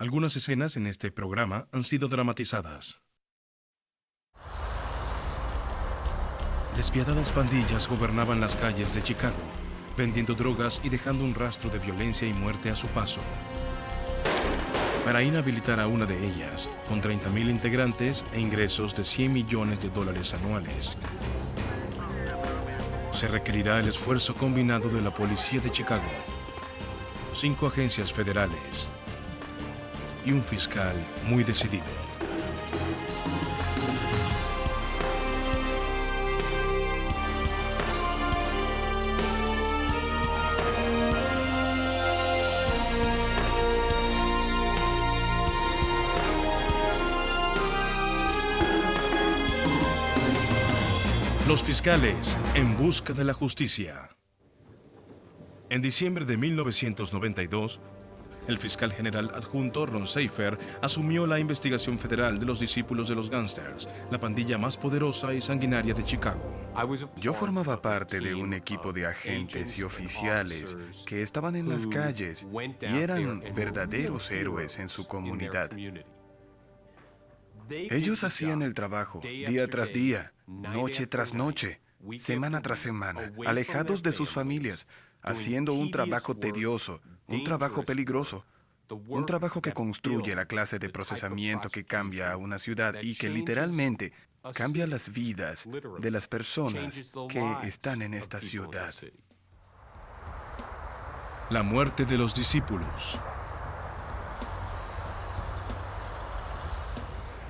Algunas escenas en este programa han sido dramatizadas. Despiadadas pandillas gobernaban las calles de Chicago, vendiendo drogas y dejando un rastro de violencia y muerte a su paso. Para inhabilitar a una de ellas, con 30,000 integrantes e ingresos de $100 millones anuales, se requerirá el esfuerzo combinado de la policía de Chicago, 5 agencias federales y un fiscal muy decidido. Los fiscales en busca de la justicia. En diciembre de 1992, el fiscal general adjunto Ron Seifer asumió la investigación federal de los discípulos de los Gangsters, la pandilla más poderosa y sanguinaria de Chicago. Yo formaba parte de un equipo de agentes y oficiales que estaban en las calles y eran verdaderos héroes en su comunidad. Ellos hacían el trabajo día tras día, noche tras noche, semana tras semana, alejados de sus familias, haciendo un trabajo tedioso, un trabajo peligroso, un trabajo que construye la clase de procesamiento que cambia a una ciudad y que literalmente cambia las vidas de las personas que están en esta ciudad. La muerte de los discípulos.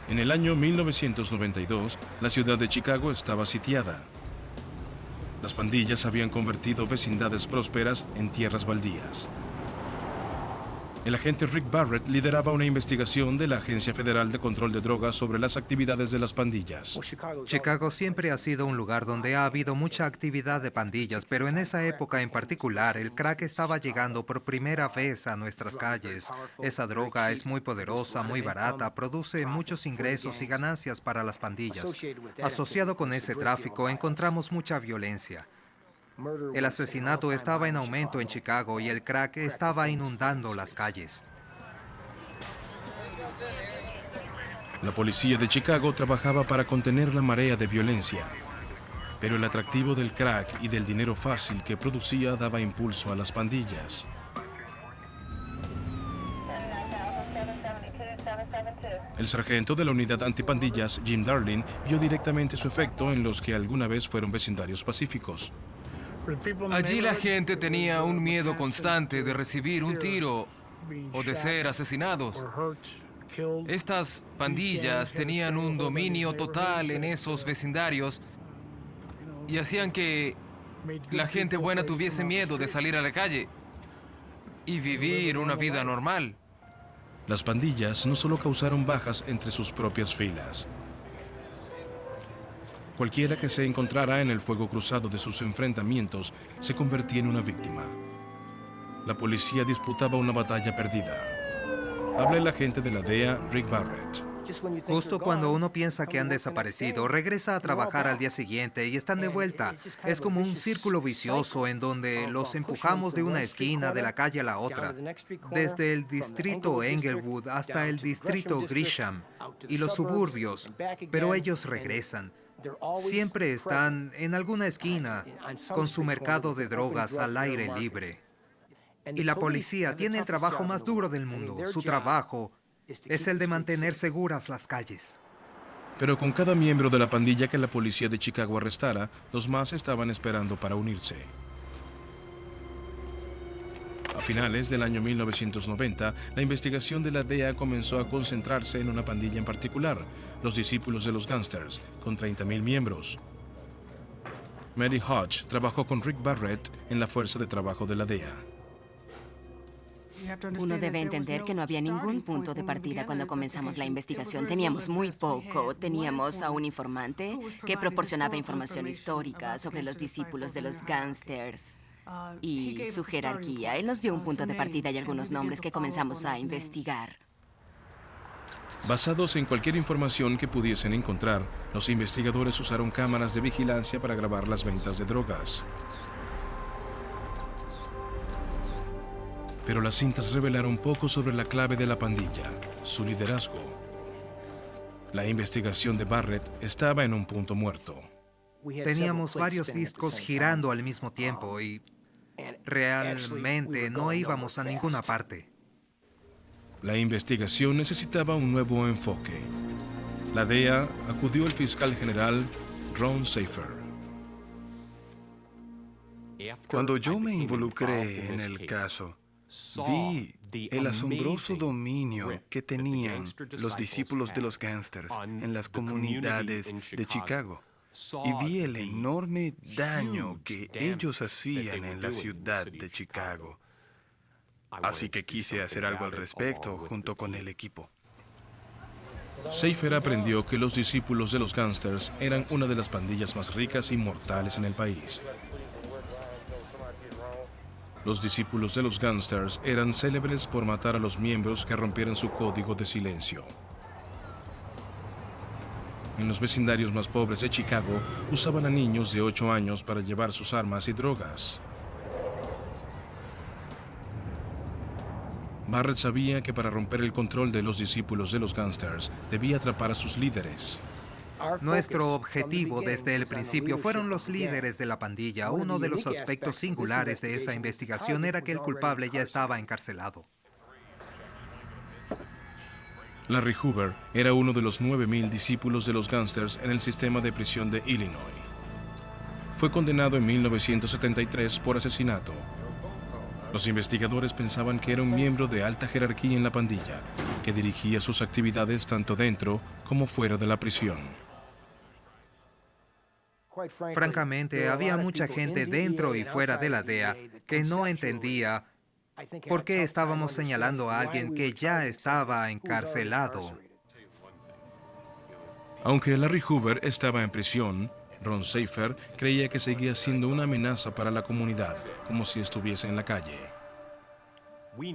En el año 1992, la ciudad de Chicago estaba sitiada. Las pandillas habían convertido vecindades prósperas en tierras baldías. El agente Rick Barrett lideraba una investigación de la Agencia Federal de Control de Drogas sobre las actividades de las pandillas. Chicago siempre ha sido un lugar donde ha habido mucha actividad de pandillas, pero en esa época en particular, el crack estaba llegando por primera vez a nuestras calles. Esa droga es muy poderosa, muy barata, produce muchos ingresos y ganancias para las pandillas. Asociado con ese tráfico, encontramos mucha violencia. El asesinato estaba en aumento en Chicago y el crack estaba inundando las calles. La policía de Chicago trabajaba para contener la marea de violencia, pero el atractivo del crack y del dinero fácil que producía daba impulso a las pandillas. El sargento de la unidad antipandillas, Jim Darling, vio directamente su efecto en los que alguna vez fueron vecindarios pacíficos. Allí la gente tenía un miedo constante de recibir un tiro o de ser asesinados. Estas pandillas tenían un dominio total en esos vecindarios y hacían que la gente buena tuviese miedo de salir a la calle y vivir una vida normal. Las pandillas no solo causaron bajas entre sus propias filas. Cualquiera que se encontrara en el fuego cruzado de sus enfrentamientos se convertía en una víctima. La policía disputaba una batalla perdida. Habla el agente de la DEA, Rick Barrett. Justo cuando uno piensa que han desaparecido, regresa a trabajar al día siguiente y están de vuelta. Es como un círculo vicioso en donde los empujamos de una esquina de la calle a la otra, desde el distrito Englewood hasta el distrito Grisham y los suburbios, pero ellos regresan. Siempre están en alguna esquina con su mercado de drogas al aire libre. Y la policía tiene el trabajo más duro del mundo. Su trabajo es el de mantener seguras las calles. Pero con cada miembro de la pandilla que la policía de Chicago arrestara, los más estaban esperando para unirse. A finales del año 1990, la investigación de la DEA comenzó a concentrarse en una pandilla en particular, los discípulos de los Gangsters, con 30,000 miembros. Mary Hodge trabajó con Rick Barrett en la fuerza de trabajo de la DEA. Uno debe entender que no había ningún punto de partida cuando comenzamos la investigación. Teníamos muy poco. Teníamos a un informante que proporcionaba información histórica sobre los discípulos de los Gangsters y su jerarquía. Él nos dio un punto de partida y algunos nombres que comenzamos a investigar. Basados en cualquier información que pudiesen encontrar, los investigadores usaron cámaras de vigilancia para grabar las ventas de drogas. Pero las cintas revelaron poco sobre la clave de la pandilla, su liderazgo. La investigación de Barrett estaba en un punto muerto. Teníamos varios discos girando al mismo tiempo y realmente no íbamos a ninguna parte. La investigación necesitaba un nuevo enfoque. La DEA acudió al fiscal general Ron Seifer. Cuando yo me involucré en el caso, vi el asombroso dominio que tenían los discípulos de los gángsters en las comunidades de Chicago. Y vi el enorme daño que ellos hacían en la ciudad de Chicago. Así que quise hacer algo al respecto junto con el equipo. Seifer aprendió que los discípulos de los gángsters eran una de las pandillas más ricas y mortales en el país. Los discípulos de los gángsters eran célebres por matar a los miembros que rompieran su código de silencio. En los vecindarios más pobres de Chicago, usaban a niños de 8 años para llevar sus armas y drogas. Barrett sabía que para romper el control de los discípulos de los gángsters, debía atrapar a sus líderes. Nuestro objetivo desde el principio fueron los líderes de la pandilla. Uno de los aspectos singulares de esa investigación era que el culpable ya estaba encarcelado. Larry Hoover era uno de los 9,000 discípulos de los gángsters en el sistema de prisión de Illinois. Fue condenado en 1973 por asesinato. Los investigadores pensaban que era un miembro de alta jerarquía en la pandilla, que dirigía sus actividades tanto dentro como fuera de la prisión. Francamente, había mucha gente dentro y fuera de la DEA que no entendía por qué estábamos señalando a alguien que ya estaba encarcelado. Aunque Larry Hoover estaba en prisión, Ron Seifer creía que seguía siendo una amenaza para la comunidad, como si estuviese en la calle.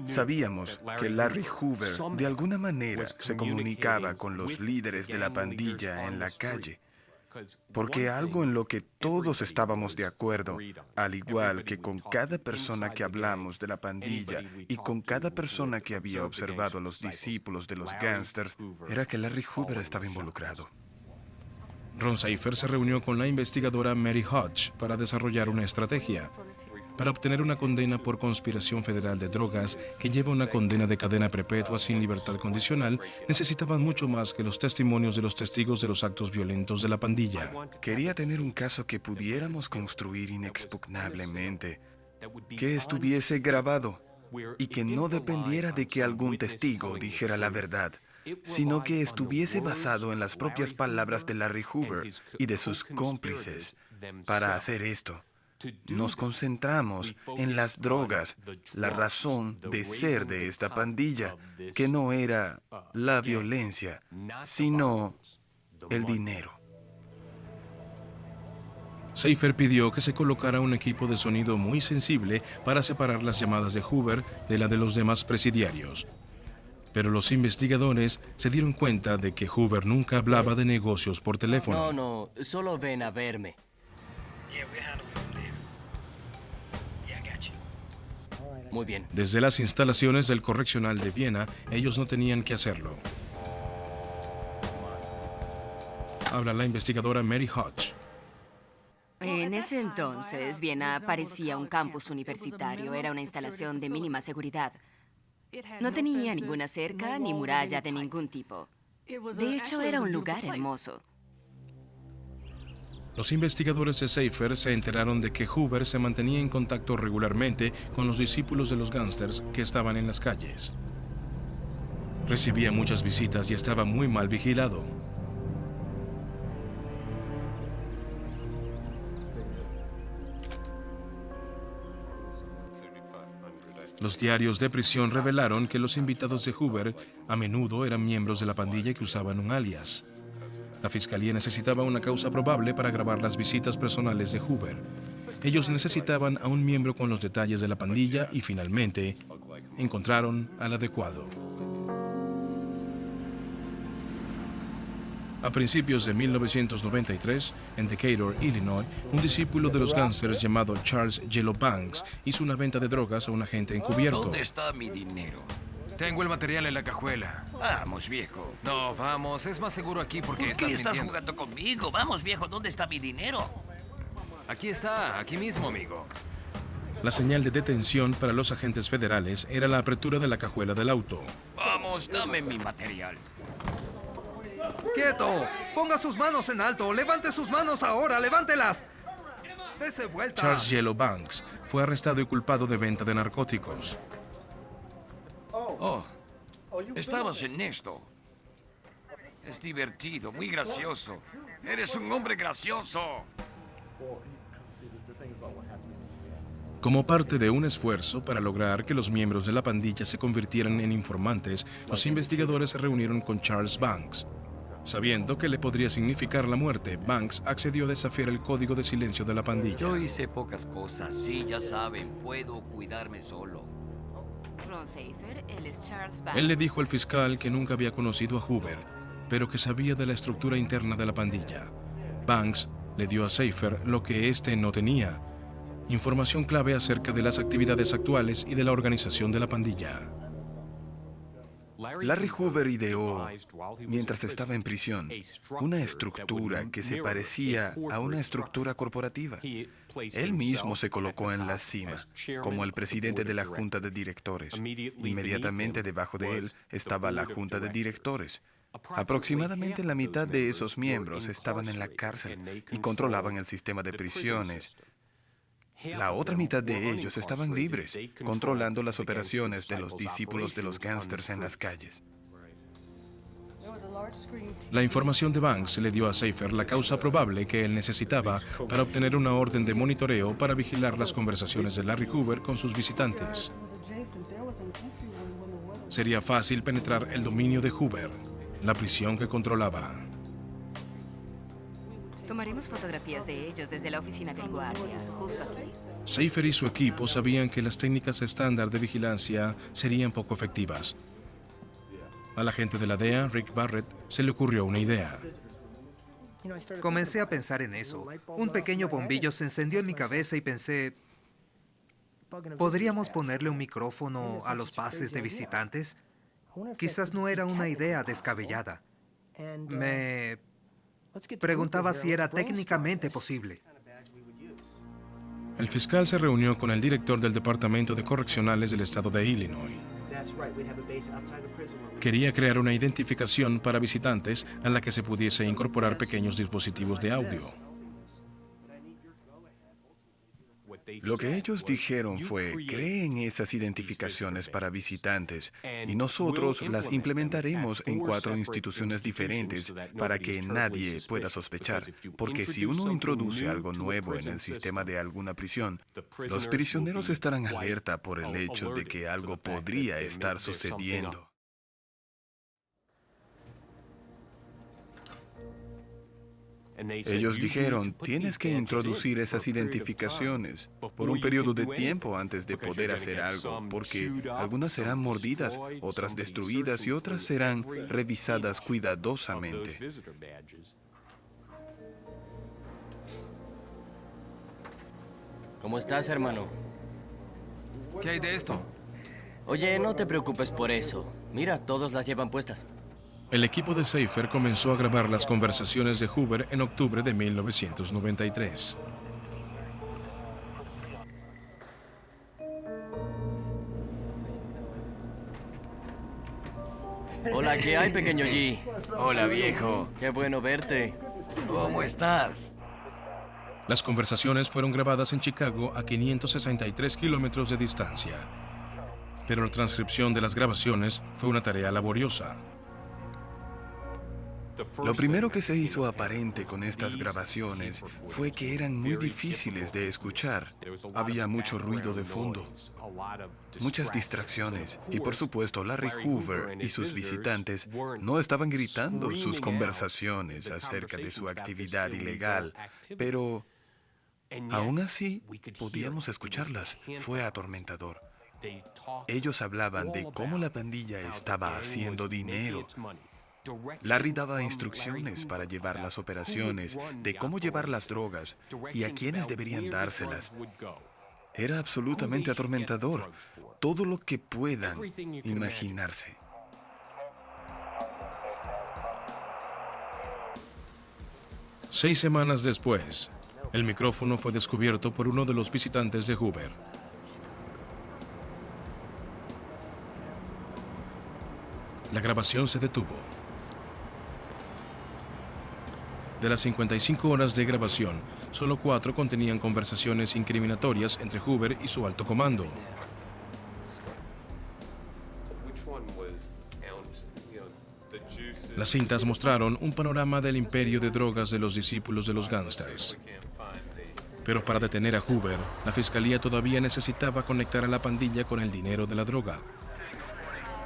Sabíamos que Larry Hoover de alguna manera se comunicaba con los líderes de la pandilla en la calle, porque algo en lo que todos estábamos de acuerdo, al igual que con cada persona que hablamos de la pandilla y con cada persona que había observado a los discípulos de los gángsters, era que Larry Hoover estaba involucrado. Ron Seifer se reunió con la investigadora Mary Hodge para desarrollar una estrategia. Para obtener una condena por conspiración federal de drogas que lleva una condena de cadena perpetua sin libertad condicional, necesitaban mucho más que los testimonios de los testigos de los actos violentos de la pandilla. Quería tener un caso que pudiéramos construir inexpugnablemente, que estuviese grabado y que no dependiera de que algún testigo dijera la verdad, sino que estuviese basado en las propias palabras de Larry Hoover y de sus cómplices. Para hacer esto, nos concentramos en las drogas, la razón de ser de esta pandilla, que no era la violencia, sino el dinero. Seifer pidió que se colocara un equipo de sonido muy sensible para separar las llamadas de Hoover de la de los demás presidiarios. Pero los investigadores se dieron cuenta de que Hoover nunca hablaba de negocios por teléfono. No, solo ven a verme. Muy bien. Desde las instalaciones del correccional de Viena, ellos no tenían que hacerlo. Habla la investigadora Mary Hodge. En ese entonces, Viena parecía un campus universitario. Era una instalación de mínima seguridad. No tenía ninguna cerca ni muralla de ningún tipo. De hecho, era un lugar hermoso. Los investigadores de Seifer se enteraron de que Hoover se mantenía en contacto regularmente con los discípulos de los gángsters que estaban en las calles. Recibía muchas visitas y estaba muy mal vigilado. Los diarios de prisión revelaron que los invitados de Hoover a menudo eran miembros de la pandilla que usaban un alias. La fiscalía necesitaba una causa probable para grabar las visitas personales de Hoover. Ellos necesitaban a un miembro con los detalles de la pandilla y finalmente encontraron al adecuado. A principios de 1993, en Decatur, Illinois, un discípulo de los gángsters llamado Charles Yellow Banks hizo una venta de drogas a un agente encubierto. ¿Dónde está mi dinero? Tengo el material en la cajuela. Vamos, viejo. No, vamos, es más seguro aquí porque ¿Por qué estás mintiendo. jugando conmigo? Vamos, viejo, ¿dónde está mi dinero? Aquí está, aquí mismo, amigo. La señal de detención para los agentes federales era la apertura de la cajuela del auto. Vamos, dame mi material. ¡Quieto! ¡Ponga sus manos en alto! ¡Levante sus manos ahora! ¡Levántelas! ¡Dese vuelta! Charles Yellow Banks fue arrestado y culpado de venta de narcóticos. Oh, estabas en esto. Es divertido, muy gracioso. Eres un hombre gracioso. Como parte de un esfuerzo para lograr que los miembros de la pandilla se convirtieran en informantes, los investigadores se reunieron con Charles Banks. Sabiendo que le podría significar la muerte, Banks accedió a desafiar el código de silencio de la pandilla. Yo hice pocas cosas. Sí, ya saben, puedo cuidarme solo. Ron Seifer, él es Charles Banks. Él le dijo al fiscal que nunca había conocido a Hoover, pero que sabía de la estructura interna de la pandilla. Banks le dio a Seifer lo que éste no tenía: información clave acerca de las actividades actuales y de la organización de la pandilla. Larry Hoover ideó, mientras estaba en prisión, una estructura que se parecía a una estructura corporativa. Él mismo se colocó en la cima, como el presidente de la junta de directores. Inmediatamente debajo de él estaba la junta de directores. Aproximadamente la mitad de esos miembros estaban en la cárcel y controlaban el sistema de prisiones. La otra mitad de ellos estaban libres, controlando las operaciones de los discípulos de los gángsters en las calles. La información de Banks le dio a Seifer la causa probable que él necesitaba para obtener una orden de monitoreo para vigilar las conversaciones de Larry Hoover con sus visitantes. Sería fácil penetrar el dominio de Hoover, la prisión que controlaba. Tomaremos fotografías de ellos desde la oficina del guardia, justo aquí. Seifer y su equipo sabían que las técnicas estándar de vigilancia serían poco efectivas. Al agente de la DEA, Rick Barrett, se le ocurrió una idea. Comencé a pensar en eso. Un pequeño bombillo se encendió en mi cabeza y pensé, ¿podríamos ponerle un micrófono a los pases de visitantes? Quizás no era una idea descabellada. Me preguntaba si era técnicamente posible. El fiscal se reunió con el director del Departamento de Correccionales del estado de Illinois. Quería crear una identificación para visitantes a la que se pudiese incorporar pequeños dispositivos de audio. Lo que ellos dijeron fue, creen esas identificaciones para visitantes y nosotros las implementaremos en 4 instituciones diferentes para que nadie pueda sospechar. Porque si uno introduce algo nuevo en el sistema de alguna prisión, los prisioneros estarán alerta por el hecho de que algo podría estar sucediendo. Ellos dijeron, tienes que introducir esas identificaciones por un periodo de tiempo antes de poder hacer algo, porque algunas serán mordidas, otras destruidas y otras serán revisadas cuidadosamente. ¿Cómo estás, hermano? ¿Qué hay de esto? Oye, no te preocupes por eso. Mira, todos las llevan puestas. El equipo de Seifer comenzó a grabar las conversaciones de Hoover en octubre de 1993. Hola, ¿qué hay, pequeño G? Hola, viejo. Qué bueno verte. ¿Cómo estás? Las conversaciones fueron grabadas en Chicago a 563 kilómetros de distancia. Pero la transcripción de las grabaciones fue una tarea laboriosa. Lo primero que se hizo aparente con estas grabaciones fue que eran muy difíciles de escuchar. Había mucho ruido de fondo, muchas distracciones y por supuesto Larry Hoover y sus visitantes no estaban gritando sus conversaciones acerca de su actividad ilegal, pero aún así podíamos escucharlas. Fue atormentador. Ellos hablaban de cómo la pandilla estaba haciendo dinero. Larry daba instrucciones para llevar las operaciones, de cómo llevar las drogas y a quiénes deberían dárselas. Era absolutamente atormentador. Todo lo que puedan imaginarse. Seis semanas después, el micrófono fue descubierto por uno de los visitantes de Hoover. La grabación se detuvo. De las 55 horas de grabación, solo 4 contenían conversaciones incriminatorias entre Hoover y su alto comando. Las cintas mostraron un panorama del imperio de drogas de los discípulos de los gángsters. Pero para detener a Hoover, la fiscalía todavía necesitaba conectar a la pandilla con el dinero de la droga,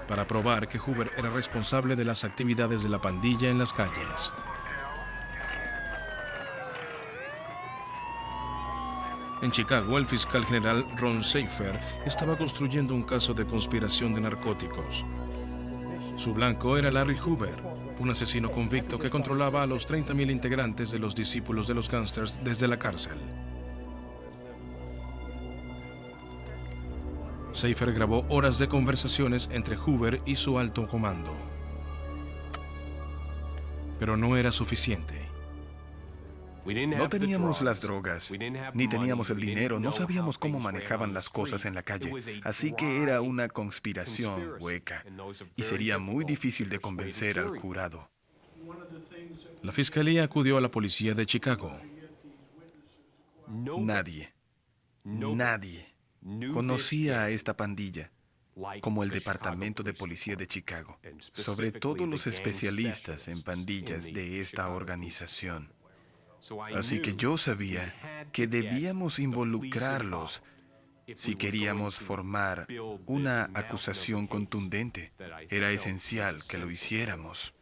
para probar que Hoover era responsable de las actividades de la pandilla en las calles. En Chicago, el fiscal general Ron Seifer estaba construyendo un caso de conspiración de narcóticos. Su blanco era Larry Hoover, un asesino convicto que controlaba a los 30,000 integrantes de los discípulos de los gángsters desde la cárcel. Seifer grabó horas de conversaciones entre Hoover y su alto comando. Pero no era suficiente. No teníamos las drogas, ni teníamos el dinero, no sabíamos cómo manejaban las cosas en la calle, así que era una conspiración hueca, y sería muy difícil de convencer al jurado. La fiscalía acudió a la policía de Chicago. Nadie conocía a esta pandilla como el Departamento de Policía de Chicago, sobre todo los especialistas en pandillas de esta organización. Así que yo sabía que debíamos involucrarlos si queríamos formar una acusación contundente. Era esencial que lo hiciéramos.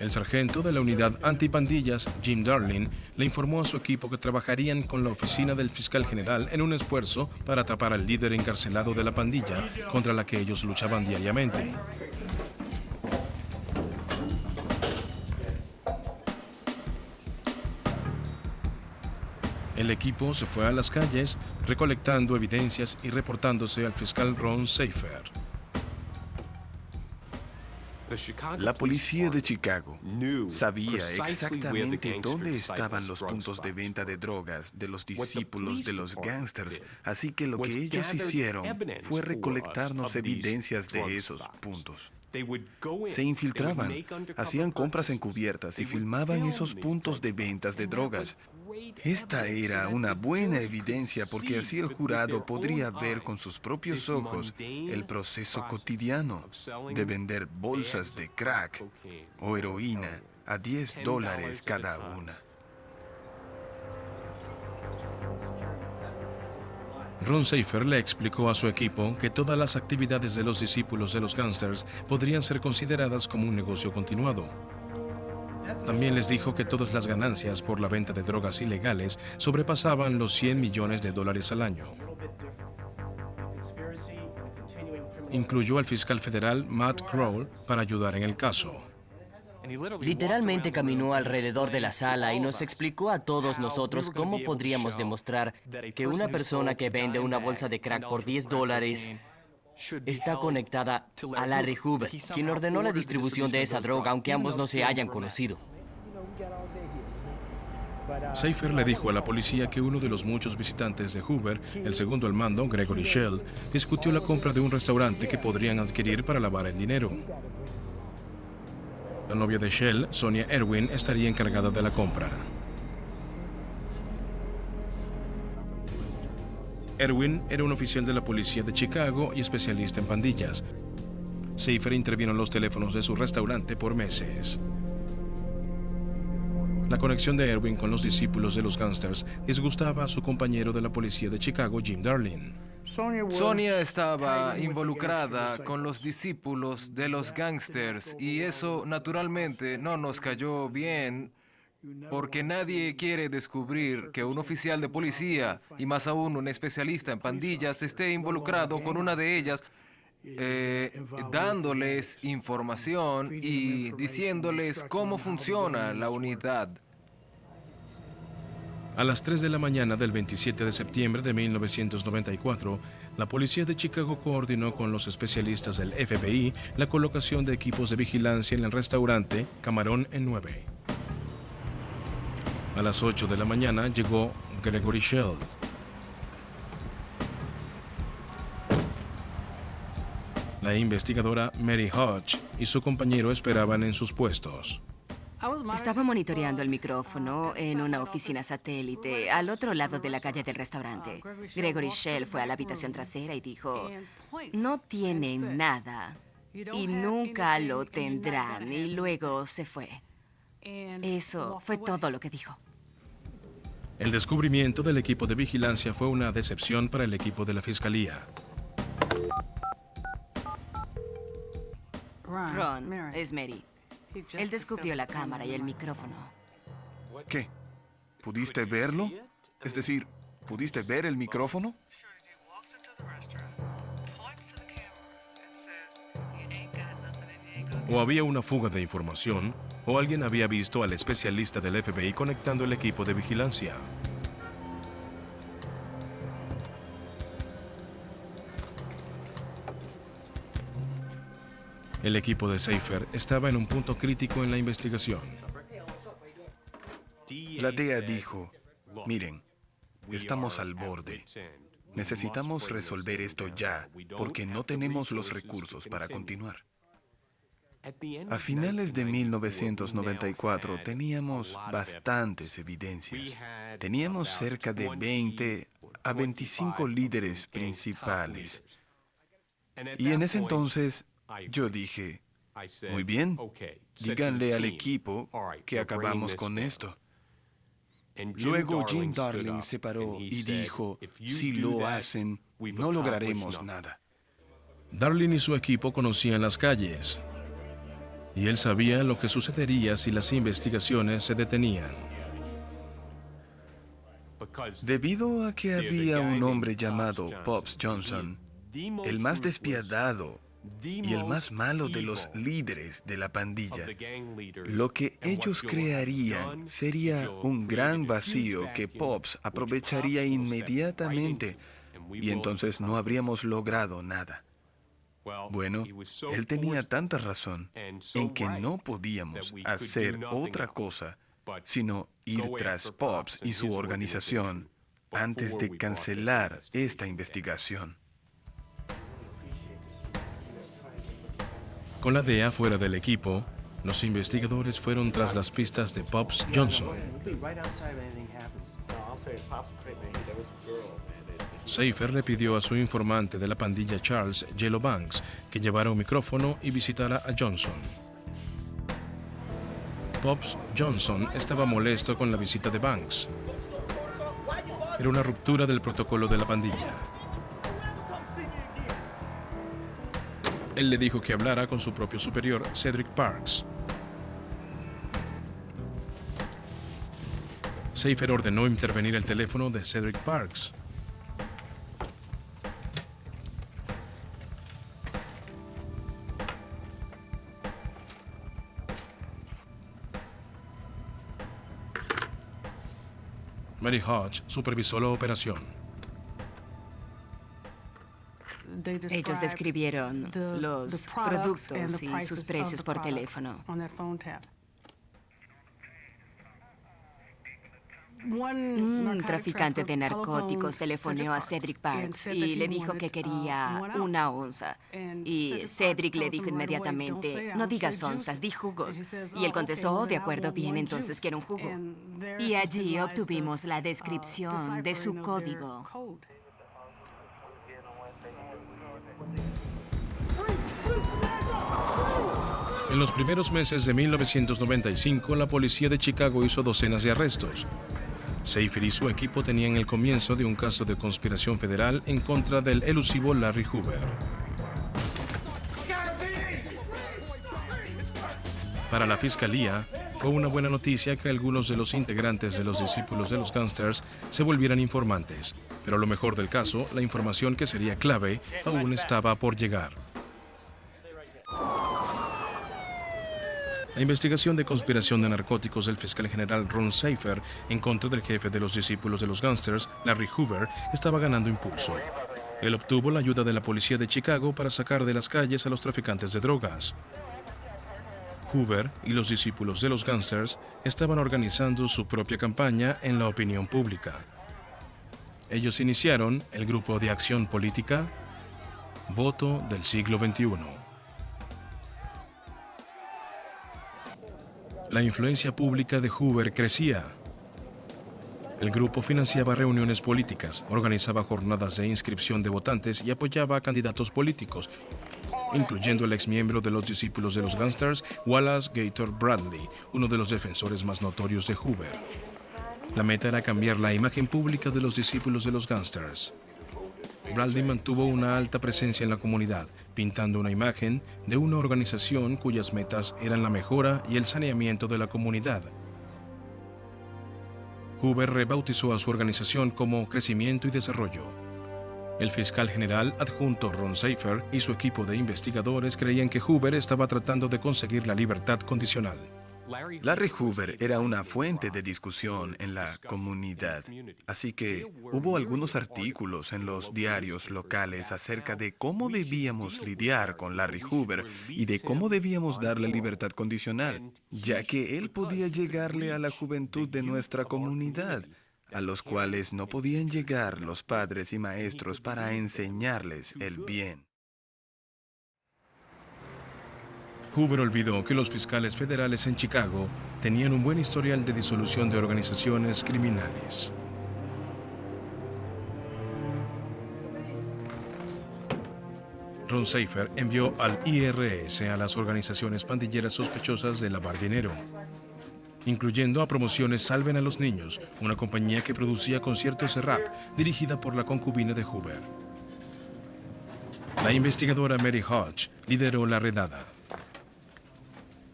El sargento de la unidad antipandillas, Jim Darling, le informó a su equipo que trabajarían con la oficina del fiscal general en un esfuerzo para atrapar al líder encarcelado de la pandilla contra la que ellos luchaban diariamente. El equipo se fue a las calles, recolectando evidencias y reportándose al fiscal Ron Seifer. La policía de Chicago sabía exactamente dónde estaban los puntos de venta de drogas de los discípulos de los gángsters, así que lo que ellos hicieron fue recolectarnos evidencias de esos puntos. Se infiltraban, hacían compras encubiertas y filmaban esos puntos de ventas de drogas. Esta era una buena evidencia porque así el jurado podría ver con sus propios ojos el proceso cotidiano de vender bolsas de crack o heroína a $10 cada una. Ron Seifer le explicó a su equipo que todas las actividades de los discípulos de los gángsters podrían ser consideradas como un negocio continuado. También les dijo que todas las ganancias por la venta de drogas ilegales sobrepasaban los $100 millones al año. Incluyó al fiscal federal Matt Kroll para ayudar en el caso. Literalmente caminó alrededor de la sala y nos explicó a todos nosotros cómo podríamos demostrar que una persona que vende una bolsa de crack por $10 está conectada a Larry Hoover, quien ordenó la distribución de esa droga, aunque ambos no se hayan conocido. Seifer le dijo a la policía que uno de los muchos visitantes de Hoover, el segundo al mando, Gregory Shell, discutió la compra de un restaurante que podrían adquirir para lavar el dinero. La novia de Shell, Sonia Erwin, estaría encargada de la compra. Erwin era un oficial de la policía de Chicago y especialista en pandillas. Seifer intervino en los teléfonos de su restaurante por meses. La conexión de Erwin con los discípulos de los gángsters disgustaba a su compañero de la policía de Chicago, Jim Darling. Sonia estaba involucrada con los discípulos de los gángsters y eso naturalmente no nos cayó bien porque nadie quiere descubrir que un oficial de policía y más aún un especialista en pandillas esté involucrado con una de ellas dándoles información y diciéndoles cómo funciona la unidad. A las 3 de la mañana del 27 de septiembre de 1994, la policía de Chicago coordinó con los especialistas del FBI la colocación de equipos de vigilancia en el restaurante Camarón en 9. A las 8 de la mañana llegó Gregory Shell. La investigadora Mary Hodge y su compañero esperaban en sus puestos. Estaba monitoreando el micrófono en una oficina satélite al otro lado de la calle del restaurante. Gregory Shell fue a la habitación trasera y dijo, no tienen nada y nunca lo tendrán, y luego se fue. Eso fue todo lo que dijo. El descubrimiento del equipo de vigilancia fue una decepción para el equipo de la fiscalía. Ron, es Mary. Él descubrió la cámara y el micrófono. ¿Qué? ¿Pudiste verlo? Es decir, ¿pudiste ver el micrófono? O había una fuga de información, o alguien había visto al especialista del FBI conectando el equipo de vigilancia. El equipo de Safer estaba en un punto crítico en la investigación. La DEA dijo, miren, estamos al borde. Necesitamos resolver esto ya, porque no tenemos los recursos para continuar. A finales de 1994 teníamos bastantes evidencias. Teníamos cerca de 20 a 25 líderes principales. Y en ese entonces yo dije, muy bien, díganle al equipo que acabamos con esto. Luego Jim Darling se paró y dijo, si lo hacen, no lograremos nada. Darling y su equipo conocían las calles, y él sabía lo que sucedería si las investigaciones se detenían. Debido a que había un hombre llamado Pops Johnson, el más despiadado y el más malo de los líderes de la pandilla, lo que ellos crearían sería un gran vacío que Pops aprovecharía inmediatamente, y entonces no habríamos logrado nada. Bueno, él tenía tanta razón en que no podíamos hacer otra cosa sino ir tras Pops y su organización antes de cancelar esta investigación. Con la DEA fuera del equipo, los investigadores fueron tras las pistas de Pops Johnson. Safer le pidió a su informante de la pandilla Charles Jello Banks que llevara un micrófono y visitara a Johnson. Pops Johnson estaba molesto con la visita de Banks. Era una ruptura del protocolo de la pandilla. Él le dijo que hablara con su propio superior, Cedric Parks. Safer ordenó intervenir el teléfono de Cedric Parks. Mary Hodge supervisó la operación. Ellos describieron los productos y sus precios por teléfono. Un traficante de narcóticos telefoneó a Cedric Parks y le dijo que quería 1 onza. Y Cedric le dijo inmediatamente, no digas onzas, di jugos. Y él contestó, oh, de acuerdo, bien, entonces quiero un jugo. Y allí obtuvimos la descripción de su código. En los primeros meses de 1995, la policía de Chicago hizo docenas de arrestos. Safer y su equipo tenían el comienzo de un caso de conspiración federal en contra del elusivo Larry Hoover. Para la fiscalía, fue una buena noticia que algunos de los integrantes de los discípulos de los gángsters se volvieran informantes, pero lo mejor del caso, la información que sería clave, aún estaba por llegar. La investigación de conspiración de narcóticos del fiscal general Ron Seifer en contra del jefe de los discípulos de los gángsters, Larry Hoover, estaba ganando impulso. Él obtuvo la ayuda de la policía de Chicago para sacar de las calles a los traficantes de drogas. Hoover y los discípulos de los gángsters estaban organizando su propia campaña en la opinión pública. Ellos iniciaron el grupo de acción política Voto del siglo XXI. La influencia pública de Hoover crecía. El grupo financiaba reuniones políticas, organizaba jornadas de inscripción de votantes y apoyaba a candidatos políticos, incluyendo el exmiembro de los discípulos de los gángsters, Wallace Gator Bradley, uno de los defensores más notorios de Hoover. La meta era cambiar la imagen pública de los discípulos de los gángsters. Bradley mantuvo una alta presencia en la comunidad, pintando una imagen de una organización cuyas metas eran la mejora y el saneamiento de la comunidad. Hoover rebautizó a su organización como Crecimiento y Desarrollo. El fiscal general adjunto Ron Seifer y su equipo de investigadores creían que Hoover estaba tratando de conseguir la libertad condicional. Larry Hoover era una fuente de discusión en la comunidad, así que hubo algunos artículos en los diarios locales acerca de cómo debíamos lidiar con Larry Hoover y de cómo debíamos darle libertad condicional, ya que él podía llegarle a la juventud de nuestra comunidad, a los cuales no podían llegar los padres y maestros para enseñarles el bien. Hoover olvidó que los fiscales federales en Chicago tenían un buen historial de disolución de organizaciones criminales. Ron Seifer envió al IRS a las organizaciones pandilleras sospechosas de lavar dinero, incluyendo a Promociones Salven a los Niños, una compañía que producía conciertos de rap dirigida por la concubina de Hoover. La investigadora Mary Hodge lideró la redada.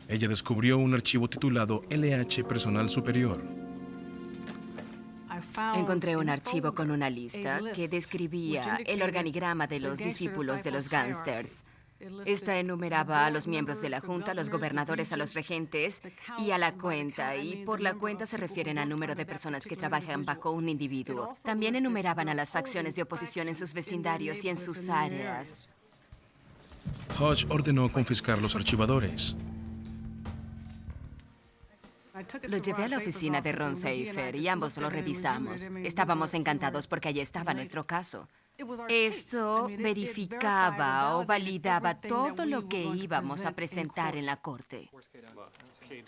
Ella descubrió un archivo titulado LH Personal Superior. Encontré un archivo con una lista que describía el organigrama de los discípulos de los gángsters. Esta enumeraba a los miembros de la Junta, a los gobernadores, a los regentes y a la cuenta. Y por la cuenta se refieren al número de personas que trabajan bajo un individuo. También enumeraban a las facciones de oposición en sus vecindarios y en sus áreas. Hodge ordenó confiscar los archivadores. Lo llevé a la oficina de Ron Seifer y ambos lo revisamos. Estábamos encantados porque allí estaba nuestro caso. Esto verificaba o validaba todo lo que íbamos a presentar en la corte.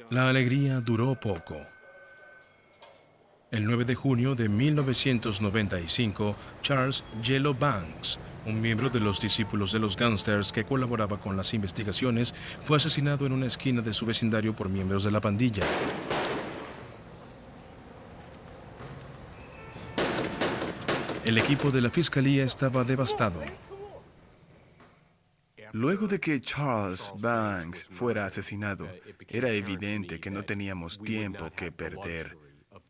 La alegría duró poco. El 9 de junio de 1995, Charles Jello Banks, un miembro de los discípulos de los gángsters que colaboraba con las investigaciones, fue asesinado en una esquina de su vecindario por miembros de la pandilla. El equipo de la fiscalía estaba devastado. Luego de que Charles Banks fuera asesinado, era evidente que no teníamos tiempo que perder,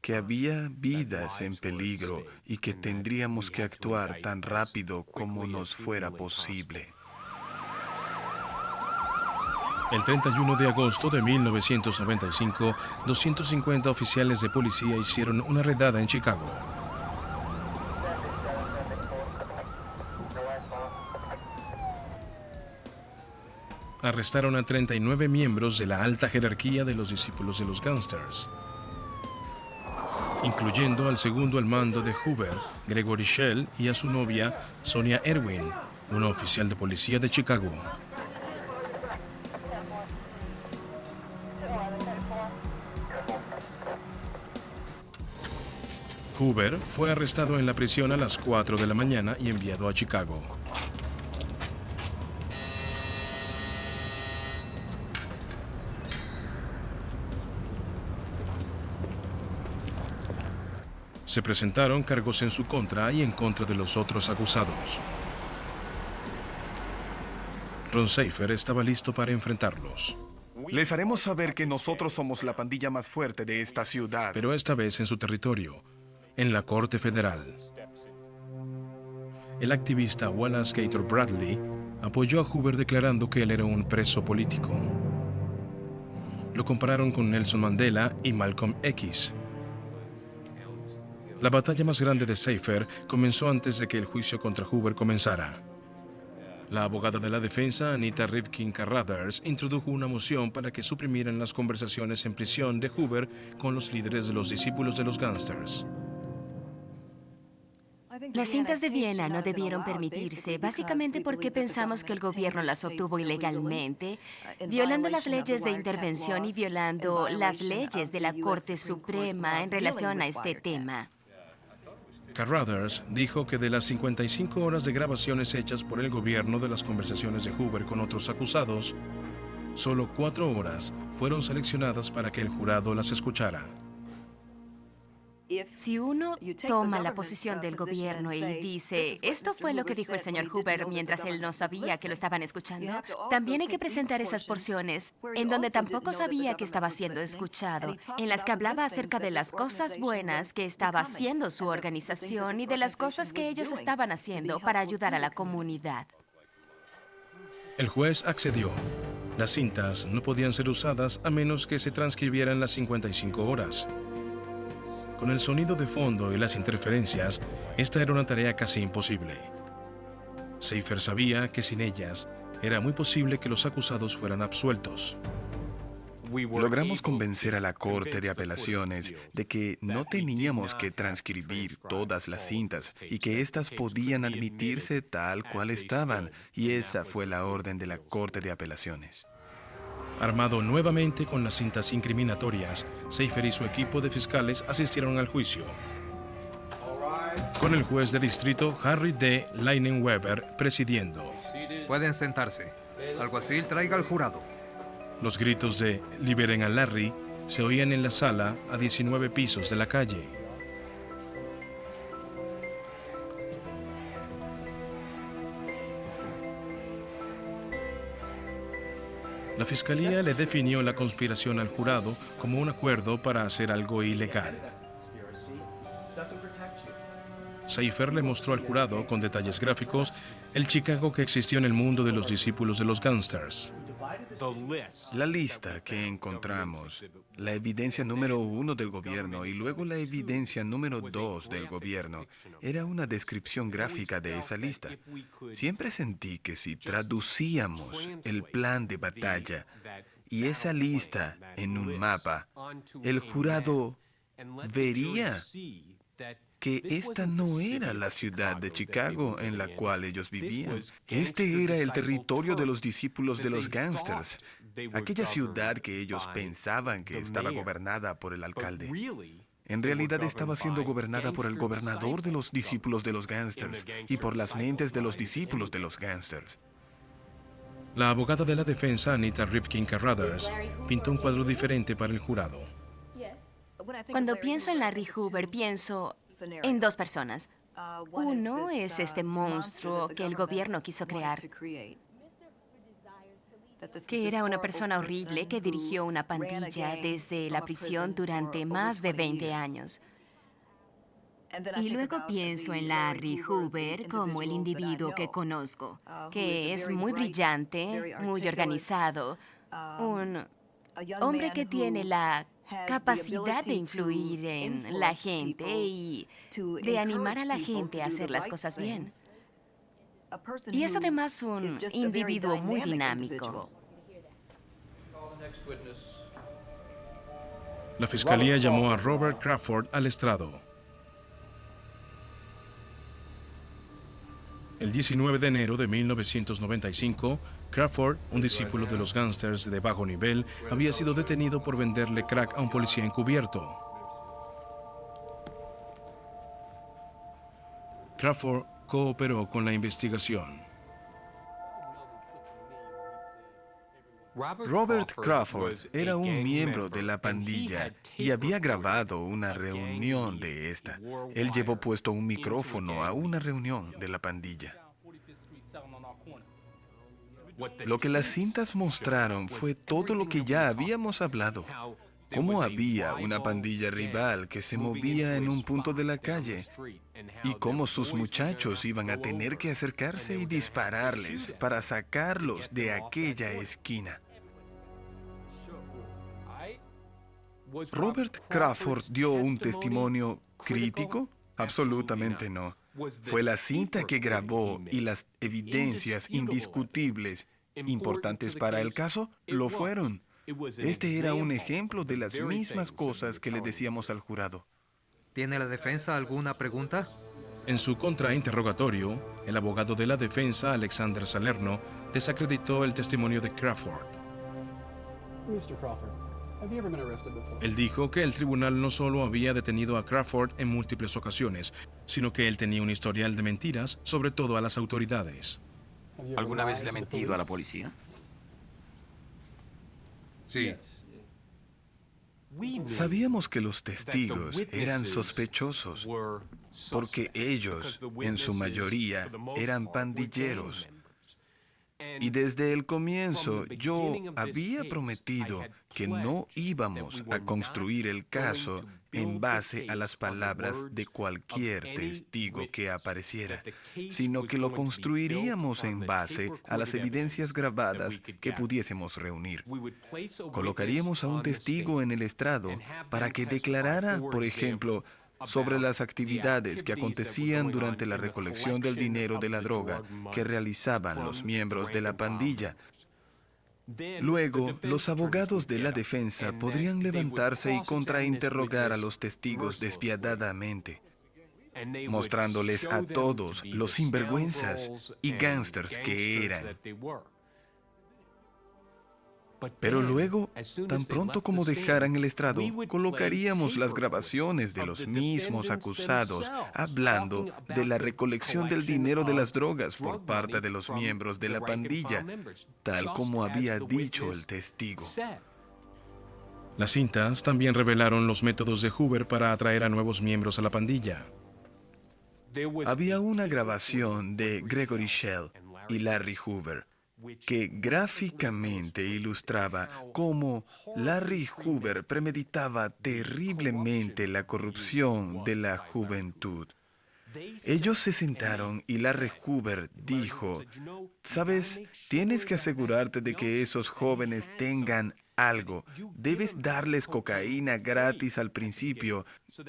que había vidas en peligro y que tendríamos que actuar tan rápido como nos fuera posible. El 31 de agosto de 1995, 250 oficiales de policía hicieron una redada en Chicago. Arrestaron a 39 miembros de la alta jerarquía de los discípulos de los gángsters, incluyendo al segundo al mando de Hoover, Gregory Shell, y a su novia, Sonia Erwin, una oficial de policía de Chicago. Hoover fue arrestado en la prisión a las 4 de la mañana y enviado a Chicago. Se presentaron cargos en su contra y en contra de los otros acusados. Ron Seifer estaba listo para enfrentarlos, Les haremos saber que nosotros somos la pandilla más fuerte de esta ciudad. pero esta vez en su territorio, en la Corte Federal. El activista Wallace Gator Bradley apoyó a Hoover declarando que él era un preso político. Lo compararon con Nelson Mandela y Malcolm X. La batalla más grande de Seifer comenzó antes de que el juicio contra Hoover comenzara. La abogada de la defensa, Anita Rivkin Carruthers, introdujo una moción para que suprimieran las conversaciones en prisión de Hoover con los líderes de los discípulos de los gángsters. Las cintas de Viena no debieron permitirse, básicamente porque pensamos que el gobierno las obtuvo ilegalmente, violando las leyes de intervención y violando las leyes de la Corte Suprema en relación a este tema. Carruthers dijo que de las 55 horas de grabaciones hechas por el gobierno de las conversaciones de Hoover con otros acusados, solo 4 horas fueron seleccionadas para que el jurado las escuchara. Si uno toma la posición del gobierno y dice, esto fue lo que dijo el señor Hoover mientras él no sabía que lo estaban escuchando, también hay que presentar esas porciones en donde tampoco sabía que estaba siendo escuchado, en las que hablaba acerca de las cosas buenas que estaba haciendo su organización y de las cosas que ellos estaban haciendo para ayudar a la comunidad. El juez accedió. Las cintas no podían ser usadas a menos que se transcribieran las 55 horas. Con el sonido de fondo y las interferencias, esta era una tarea casi imposible. Seifer sabía que sin ellas, era muy posible que los acusados fueran absueltos. Logramos convencer a la Corte de Apelaciones de que no teníamos que transcribir todas las cintas y que éstas podían admitirse tal cual estaban, y esa fue la orden de la Corte de Apelaciones. Armado nuevamente con las cintas incriminatorias, Seifer y su equipo de fiscales asistieron al juicio. Con el juez de distrito Harry D. Leinenweber presidiendo. Pueden sentarse. Alguacil, traiga al jurado. Los gritos de "liberen a Larry" se oían en la sala a 19 pisos de la calle. La fiscalía le definió la conspiración al jurado como un acuerdo para hacer algo ilegal. Seifer le mostró al jurado, con detalles gráficos, el Chicago que existió en el mundo de los discípulos de los gángsters. La lista que encontramos, la evidencia número 1 del gobierno y luego la evidencia número 2 del gobierno, era una descripción gráfica de esa lista. Siempre sentí que si traducíamos el plan de batalla y esa lista en un mapa, el jurado vería que esta no era la ciudad de Chicago en la cual ellos vivían. Este era el territorio de los discípulos de los gángsters, aquella ciudad que ellos pensaban que estaba gobernada por el alcalde. En realidad estaba siendo gobernada por el gobernador de los discípulos de los gángsters y por las mentes de los discípulos de los gángsters. La abogada de la defensa, Anita Rivkin Carruthers, pintó un cuadro diferente para el jurado. Cuando pienso en Larry Hoover, pienso en 2 personas. Uno es este monstruo que el gobierno quiso crear, que era una persona horrible que dirigió una pandilla desde la prisión durante más de 20 años. Y luego pienso en Larry Hoover como el individuo que conozco, que es muy brillante, muy organizado, un hombre que tiene la capacidad de influir en la gente y de animar a la gente a hacer las cosas bien. Y es además un individuo muy dinámico. La fiscalía llamó a Robert Crawford al estrado. El 19 de enero de 1995, Crawford, un discípulo de los gángsters de bajo nivel, había sido detenido por venderle crack a un policía encubierto. Crawford cooperó con la investigación. Robert Crawford era un miembro de la pandilla y había grabado una reunión de esta. Él llevó puesto un micrófono a una reunión de la pandilla. Lo que las cintas mostraron fue todo lo que ya habíamos hablado. cómo había una pandilla rival que se movía en un punto de la calle y cómo sus muchachos iban a tener que acercarse y dispararles para sacarlos de aquella esquina. ¿Robert Crawford dio un testimonio crítico? Absolutamente no. Fue la cinta que grabó y las evidencias indiscutibles importantes para el caso lo fueron. Este era un ejemplo de las mismas cosas que le decíamos al jurado. ¿Tiene la defensa alguna pregunta? En su contrainterrogatorio, el abogado de la defensa, Alexander Salerno, desacreditó el testimonio de Crawford. Él dijo que el tribunal no solo había detenido a Crawford en múltiples ocasiones, sino que él tenía un historial de mentiras, sobre todo a las autoridades. ¿Alguna vez le ha mentido a la policía? Sí. Sabíamos que los testigos eran sospechosos porque ellos, en su mayoría, eran pandilleros. Y desde el comienzo yo había prometido que no íbamos a construir el caso en base a las palabras de cualquier testigo que apareciera, sino que lo construiríamos en base a las evidencias grabadas que pudiésemos reunir. Colocaríamos a un testigo en el estrado para que declarara, por ejemplo, sobre las actividades que acontecían durante la recolección del dinero de la droga que realizaban los miembros de la pandilla. Luego, los abogados de la defensa podrían levantarse y contrainterrogar a los testigos despiadadamente, mostrándoles a todos los sinvergüenzas y gángsters que eran. Pero luego, tan pronto como dejaran el estrado, colocaríamos las grabaciones de los mismos acusados hablando de la recolección del dinero de las drogas por parte de los miembros de la pandilla, tal como había dicho el testigo. Las cintas también revelaron los métodos de Hoover para atraer a nuevos miembros a la pandilla. Había una grabación de Gregory Shell y Larry Hoover que gráficamente ilustraba cómo Larry Hoover premeditaba terriblemente la corrupción de la juventud. Ellos se sentaron y Larry Hoover dijo, «Sabes, tienes que asegurarte de que esos jóvenes tengan algo. Debes darles cocaína gratis al principio,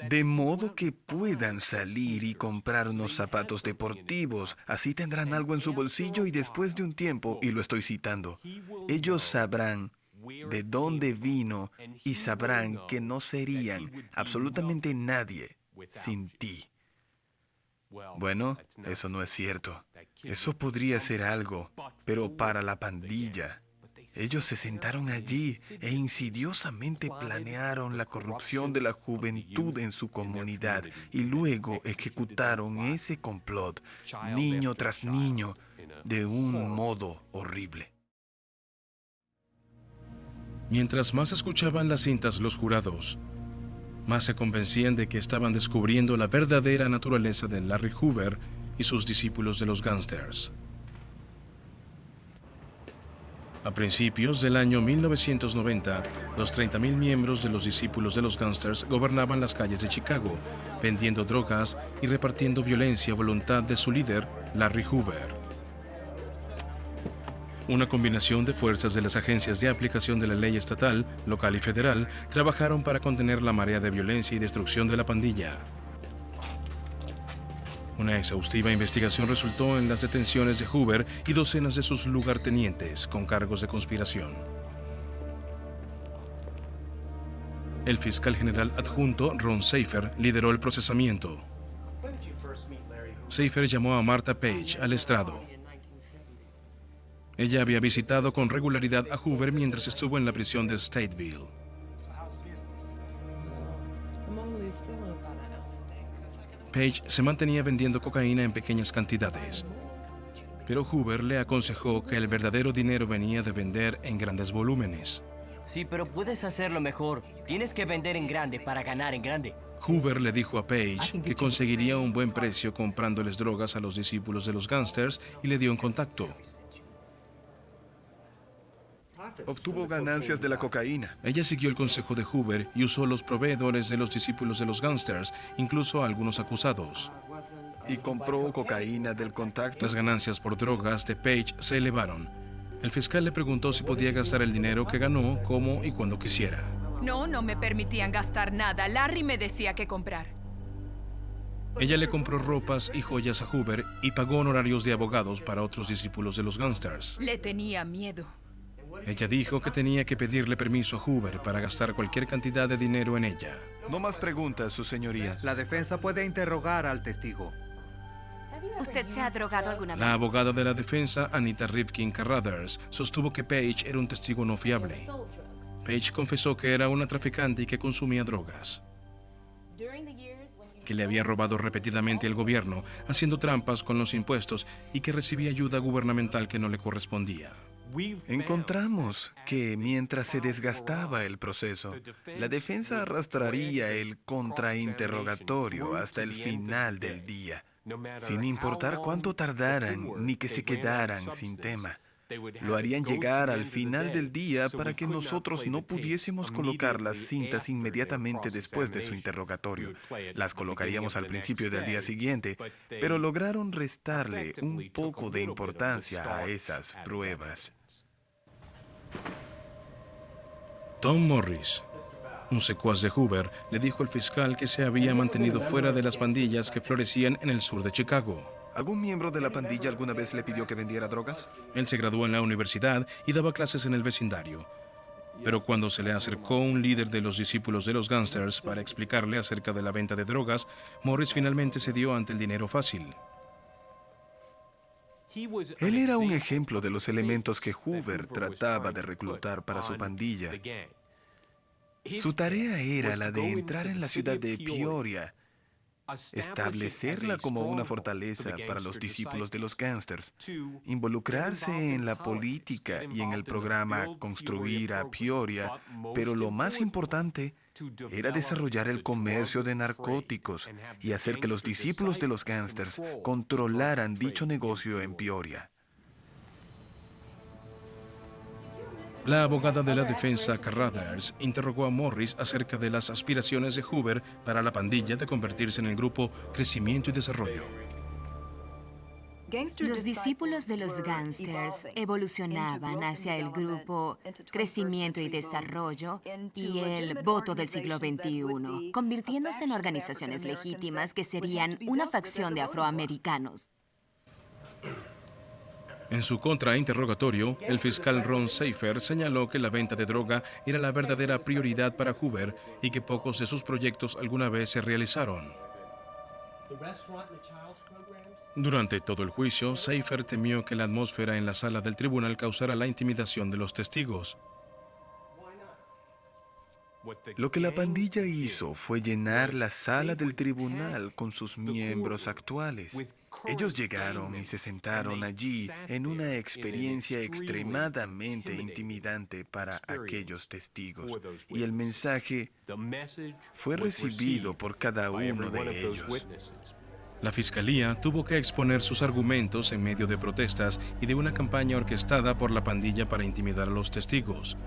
de modo que puedan salir y comprar unos zapatos deportivos. Así tendrán algo en su bolsillo y después de un tiempo, y lo estoy citando, ellos sabrán de dónde vino y sabrán que no serían absolutamente nadie sin ti». Bueno, eso no es cierto. Eso podría ser algo, pero para la pandilla. Ellos se sentaron allí e insidiosamente planearon la corrupción de la juventud en su comunidad y luego ejecutaron ese complot, niño tras niño, de un modo horrible. Mientras más escuchaban las cintas los jurados, más se convencían de que estaban descubriendo la verdadera naturaleza de Larry Hoover y sus discípulos de los gángsters. A principios del año 1990, los 30,000 miembros de los discípulos de los gángsters gobernaban las calles de Chicago, vendiendo drogas y repartiendo violencia a voluntad de su líder, Larry Hoover. Una combinación de fuerzas de las agencias de aplicación de la ley estatal, local y federal trabajaron para contener la marea de violencia y destrucción de la pandilla. Una exhaustiva investigación resultó en las detenciones de Hoover y docenas de sus lugartenientes con cargos de conspiración. El fiscal general adjunto, Ron Seifer, lideró el procesamiento. Seifer llamó a Martha Page al estrado. Ella había visitado con regularidad a Hoover mientras estuvo en la prisión de Stateville. Page se mantenía vendiendo cocaína en pequeñas cantidades, pero Hoover le aconsejó que el verdadero dinero venía de vender en grandes volúmenes. Sí, pero puedes hacerlo mejor. Tienes que vender en grande para ganar en grande. Hoover le dijo a Page que conseguiría un buen precio comprándoles drogas a los discípulos de los gángsters y le dio un contacto. Obtuvo ganancias de la cocaína. Ella siguió el consejo de Hoover y usó los proveedores de los discípulos de los gángsters, incluso a algunos acusados. Y compró cocaína del contacto. Las ganancias por drogas de Page se elevaron. El fiscal le preguntó si podía gastar el dinero que ganó, como y cuando quisiera. No me permitían gastar nada. Larry me decía qué comprar. Ella le compró ropas y joyas a Hoover y pagó honorarios de abogados para otros discípulos de los gángsters. Le tenía miedo. Ella dijo que tenía que pedirle permiso a Hoover para gastar cualquier cantidad de dinero en ella. No más preguntas, su señoría. La defensa puede interrogar al testigo. ¿Usted se ha drogado alguna vez? La abogada de la defensa, Anita Rivkin Carruthers, sostuvo que Page era un testigo no fiable. Page confesó que era una traficante y que consumía drogas, que le había robado repetidamente al gobierno, haciendo trampas con los impuestos y que recibía ayuda gubernamental que no le correspondía. Encontramos que mientras se desgastaba el proceso, la defensa arrastraría el contrainterrogatorio hasta el final del día, sin importar cuánto tardaran ni que se quedaran sin tema. Lo harían llegar al final del día para que nosotros no pudiésemos colocar las cintas inmediatamente después de su interrogatorio. Las colocaríamos al principio del día siguiente, pero lograron restarle un poco de importancia a esas pruebas. Tom Morris, un secuaz de Hoover, le dijo al fiscal que se había mantenido fuera de las pandillas que florecían en el sur de Chicago. ¿Algún miembro de la pandilla alguna vez le pidió que vendiera drogas? Él se graduó en la universidad y daba clases en el vecindario. Pero cuando se le acercó un líder de los discípulos de los gángsters para explicarle acerca de la venta de drogas, Morris finalmente cedió ante el dinero fácil. Él era un ejemplo de los elementos que Hoover trataba de reclutar para su pandilla. Su tarea era la de entrar en la ciudad de Peoria, establecerla como una fortaleza para los discípulos de los gángsters, involucrarse en la política y en el programa Construir a Peoria, pero lo más importante era desarrollar el comercio de narcóticos y hacer que los discípulos de los gángsters controlaran dicho negocio en Peoria. La abogada de la defensa, Carruthers, interrogó a Morris acerca de las aspiraciones de Hoover para la pandilla de convertirse en el grupo Crecimiento y Desarrollo. Los discípulos de los gángsters evolucionaban hacia el grupo Crecimiento y Desarrollo y el Voto del siglo XXI, convirtiéndose en organizaciones legítimas que serían una facción de afroamericanos. En su contrainterrogatorio, el fiscal Ron Seifer señaló que la venta de droga era la verdadera prioridad para Hoover y que pocos de sus proyectos alguna vez se realizaron. Durante todo el juicio, Seifer temió que la atmósfera en la sala del tribunal causara la intimidación de los testigos. Lo que la pandilla hizo fue llenar la sala del tribunal con sus miembros actuales. Ellos llegaron y se sentaron allí en una experiencia extremadamente intimidante para aquellos testigos. Y el mensaje fue recibido por cada uno de ellos. La fiscalía tuvo que exponer sus argumentos en medio de protestas y de una campaña orquestada por la pandilla para intimidar a los testigos.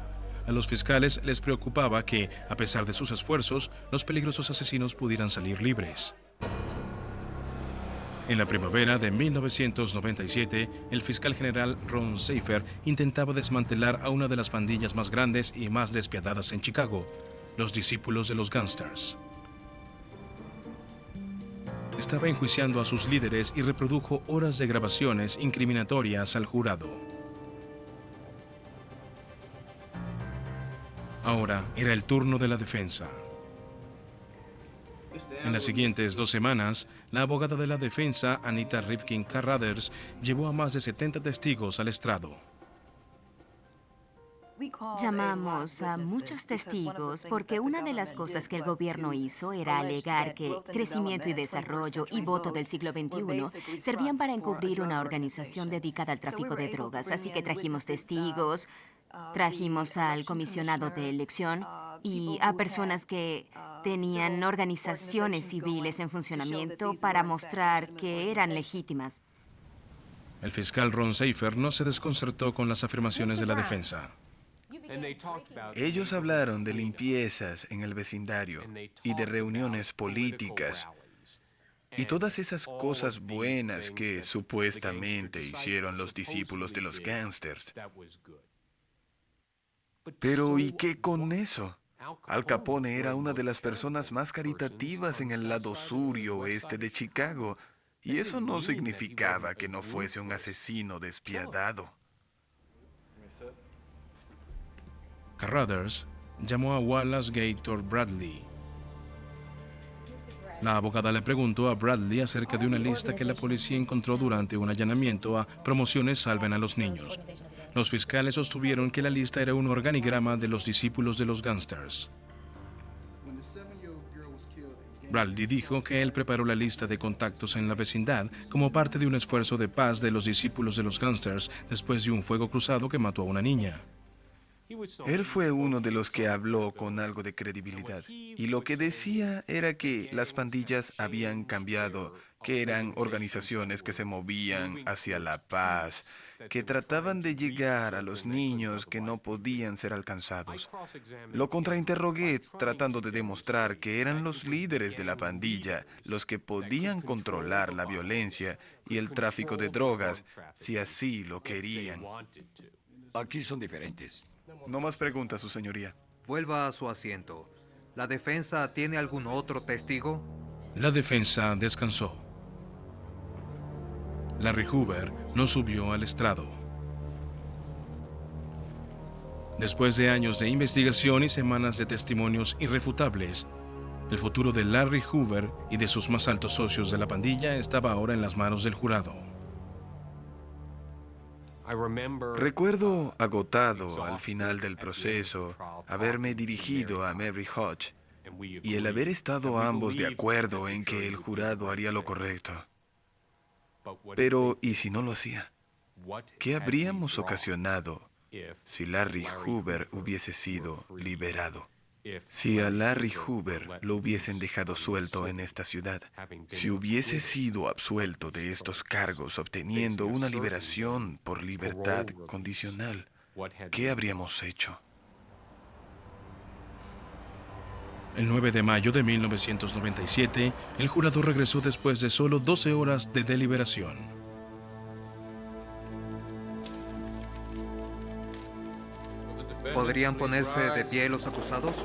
A los fiscales les preocupaba que, a pesar de sus esfuerzos, los peligrosos asesinos pudieran salir libres. En la primavera de 1997, el fiscal general Ron Seifer intentaba desmantelar a una de las pandillas más grandes y más despiadadas en Chicago, los discípulos de los gángsters. Estaba enjuiciando a sus líderes y reprodujo horas de grabaciones incriminatorias al jurado. Ahora era el turno de la defensa. En las siguientes 2 semanas, la abogada de la defensa, Anita Rivkin Carruthers, llevó a más de 70 testigos al estrado. Llamamos a muchos testigos porque una de las cosas que el gobierno hizo era alegar que Crecimiento y Desarrollo y Voto del siglo XXI servían para encubrir una organización dedicada al tráfico de drogas. Así que trajimos testigos, trajimos al comisionado de elección y a personas que tenían organizaciones civiles en funcionamiento para mostrar que eran legítimas. El fiscal Ron Seifer no se desconcertó con las afirmaciones de la defensa. Ellos hablaron de limpiezas en el vecindario y de reuniones políticas y todas esas cosas buenas que supuestamente hicieron los discípulos de los gángsters. Pero ¿y qué con eso? Al Capone era una de las personas más caritativas en el lado sur y oeste de Chicago, y eso no significaba que no fuese un asesino despiadado. Carruthers llamó a Wallace Gator Bradley. La abogada le preguntó a Bradley acerca de una lista que la policía encontró durante un allanamiento a Promociones Salven a los Niños. Los fiscales sostuvieron que la lista era un organigrama de los discípulos de los gángsters. Bradley dijo que él preparó la lista de contactos en la vecindad como parte de un esfuerzo de paz de los discípulos de los gángsters después de un fuego cruzado que mató a una niña. Él fue uno de los que habló con algo de credibilidad, y lo que decía era que las pandillas habían cambiado, que eran organizaciones que se movían hacia la paz, que trataban de llegar a los niños que no podían ser alcanzados. Lo contrainterrogué tratando de demostrar que eran los líderes de la pandilla los que podían controlar la violencia y el tráfico de drogas si así lo querían. Aquí son diferentes. No más preguntas, su señoría. Vuelva a su asiento. ¿La defensa tiene algún otro testigo? La defensa descansó. Larry Hoover no subió al estrado. Después de años de investigación y semanas de testimonios irrefutables, el futuro de Larry Hoover y de sus más altos socios de la pandilla estaba ahora en las manos del jurado. Recuerdo, agotado al final del proceso, haberme dirigido a Mary Hodge y el haber estado ambos de acuerdo en que el jurado haría lo correcto. Pero, ¿y si no lo hacía? ¿Qué habríamos ocasionado si Larry Hoover hubiese sido liberado? Si a Larry Hoover lo hubiesen dejado suelto en esta ciudad, si hubiese sido absuelto de estos cargos obteniendo una liberación por libertad condicional, ¿qué habríamos hecho? El 9 de mayo de 1997, el jurado regresó después de solo 12 horas de deliberación. ¿Podrían ponerse de pie los acusados?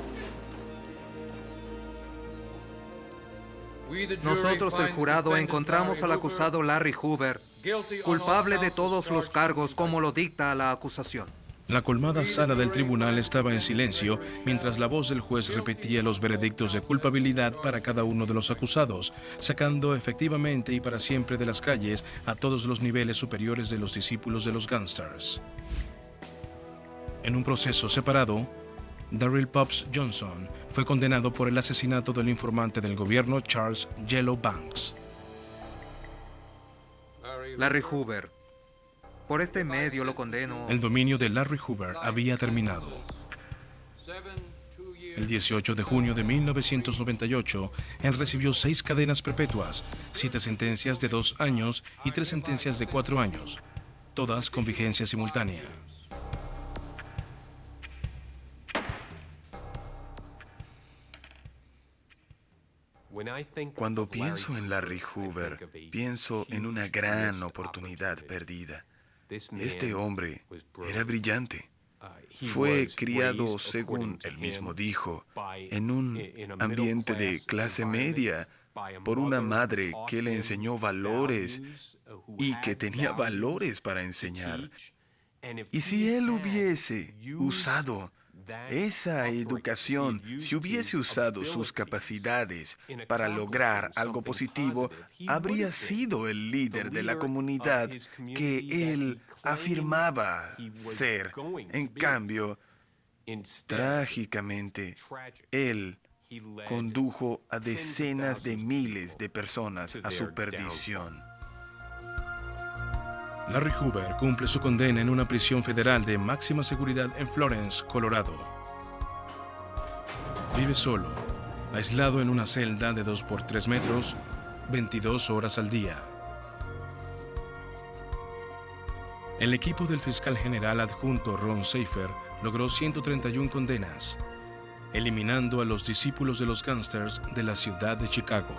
Nosotros, el jurado, encontramos al acusado Larry Hoover culpable de todos los cargos como lo dicta la acusación. La colmada sala del tribunal estaba en silencio mientras la voz del juez repetía los veredictos de culpabilidad para cada uno de los acusados, sacando efectivamente y para siempre de las calles a todos los niveles superiores de los discípulos de los gángsters. En un proceso separado, Darryl Pops Johnson fue condenado por el asesinato del informante del gobierno Charles Jello Banks. Larry Hoover, por este medio lo condeno. El dominio de Larry Hoover había terminado. El 18 de junio de 1998, él recibió 6 cadenas perpetuas, 7 sentencias de 2 años y 3 sentencias de 4 años, todas con vigencia simultánea. Cuando pienso en Larry Hoover, pienso en una gran oportunidad perdida. Este hombre era brillante. Fue criado, según él mismo dijo, en un ambiente de clase media, por una madre que le enseñó valores y que tenía valores para enseñar. Y si él hubiese usado esa educación, si hubiese usado sus capacidades para lograr algo positivo, habría sido el líder de la comunidad que él afirmaba ser. En cambio, trágicamente, él condujo a decenas de miles de personas a su perdición. Larry Hoover cumple su condena en una prisión federal de máxima seguridad en Florence, Colorado. Vive solo, aislado en una celda de 2 por 3 metros, 22 horas al día. El equipo del fiscal general adjunto Ron Seifer logró 131 condenas, eliminando a los discípulos de los gángsters de la ciudad de Chicago.